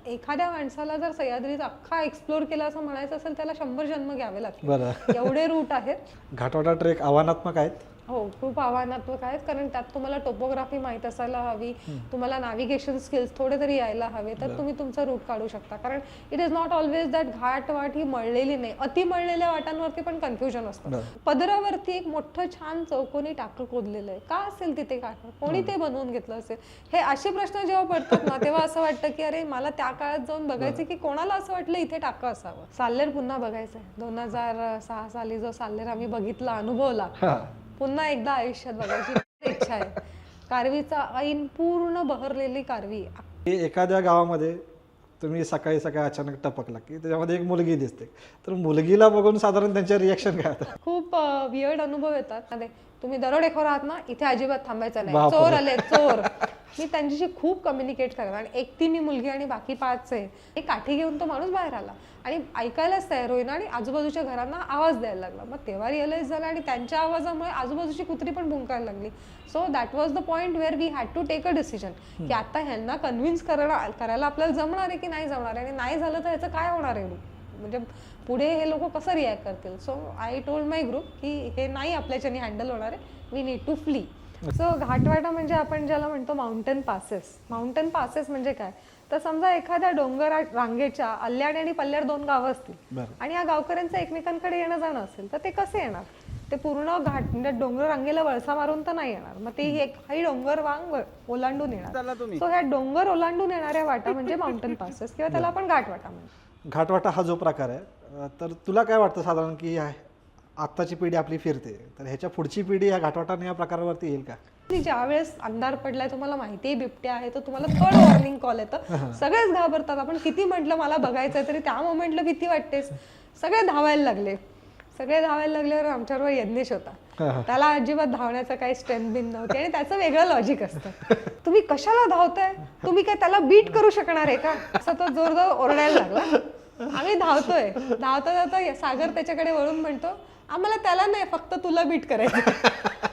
एखाद्या माणसाला जर सह्याद्रीचा अख्खा एक्सप्लोर केला असं म्हणायचं असेल त्याला 100 जन्म घ्यावे लागतील. बरं. एवढे रूट आहेत. घाटवाटा ट्रेक आव्हानात्मक आहेत. हो, खूप आव्हानात्मक आहेत, कारण त्यात तुम्हाला टोपोग्राफी माहीत असायला हवी, तुम्हाला नॅव्हिगेशन स्किल्स थोडे तरी यायला हवे, तर तुम्ही तुमचा रूट काढू शकता. कारण it is not always that घाट वाट ही मळलेली नाही, अति मळलेल्या वाटांवरती पण कन्फ्युजन असतं. पदरावरती एक मोठं छान चौकोनी टाकं खोदलेलं आहे, का असेल तिथे टाकं, कोणी ते बनवून घेतलं असेल, हे असे प्रश्न जेव्हा पडतात ना तेव्हा असं वाटतं की अरे मला त्या काळात जाऊन बघायचं की कोणाला असं वाटलं इथे टाकं असावं. साल्लेर पुन्हा बघायचंय. 2006 साली जो साल्लेर आम्ही बघितला, अनुभवला, पुन्हा एकदा आयुष्यात बघायची इच्छा आहे. कारवीचा ऐन पूर्ण बहरलेली कारवी. एखाद्या गावामध्ये तुम्ही सकाळी सकाळी अचानक टपकला की त्याच्यामध्ये एक मुलगी दिसते, तर मुलगीला बघून साधारण त्यांच्या रिॲक्शन काय होतं? खूप वियर्ड अनुभव येतात. तुम्ही दरोडेखोर आहात ना, इथे अजिबात थांबायचं नाही, चोर आले चोर. मी त्यांच्याशी खूप कम्युनिकेट करणार, आणि एकटी मी मुलगी आणि बाकी 5 आहे. एक काठी घेऊन तो माणूस बाहेर आला आणि ऐकायलाच तयार होईना आणि आजूबाजूच्या घरांना आवाज द्यायला लागला. मग तेव्हा रिअलाइज झालं, आणि त्यांच्या आवाजामुळे आजूबाजूची कुत्री पण भुंकायला लागली. So that was the point where we had to take a decision की आता ह्यांना कन्व्हिन्स करायला आपल्याला जमणार आहे की नाही जमणार आहे, आणि नाही झालं तर ह्याचं काय होणार आहे, म्हणजे पुढे हे लोक कसं रिॲक्ट करतील. So I told my group की हे नाही आपल्याच्यानी हँडल होणार आहे, we need to flee. So घाटवाटा म्हणजे आपण ज्याला म्हणतो माउंटेन पासेस. माउंटेन पासेस म्हणजे काय, तर समजा एखाद्या डोंगर रांगेच्या अल्याड आणि पल्ल्याड 2 गावं असतील आणि या गावकऱ्यांचं एकमेकांकडे येणं जाणं असेल, तर ते कसे येणार, ते पूर्ण घाट म्हणजे डोंगर रांगेला वळसा मारून तर नाही येणार, मग ते काही डोंगर वांग ओलांडून येणार. सो ह्या डोंगर ओलांडून येणाऱ्या वाटा म्हणजे माउंटेन पासेस, किंवा त्याला आपण घाटवाटा म्हणतो. घाटवाटा हा जो प्रकार आहे, तर तुला काय वाटतं साधारण की आत्ताची पिढी आपली फिरते, तर ह्याच्या पुढची पिढी या घाटवाटा या प्रकारावरती येईल का? ज्या वेळेस अंधार पडलाय, तुम्हाला माहितीये बिबट्या आहे, तर तुम्हाला थर्ड वॉर्निंग कॉल येतं, सगळेच घाबरतात. आपण किती म्हटलं मला बघायचंय तरी त्या मोमेंटला भीती वाटतेस, सगळे धावायला लागले. सगळे धावायला लागल्यावर आमच्याबरोबर यज्ञेश होता, त्याला अजिबात धावण्याचं काही स्ट्रेंथ बिन नव्हती, आणि त्याचं वेगळं लॉजिक असतं. तुम्ही कशाला धावताय, तुम्ही काय त्याला बीट करू शकणार आहे का, असं तो जोरदार ओरडायला लागला. आम्ही धावतोय, धावता धावता सागर त्याच्याकडे वळून म्हणतो, आम्हाला त्याला नाही, फक्त तुला बीट करायचं.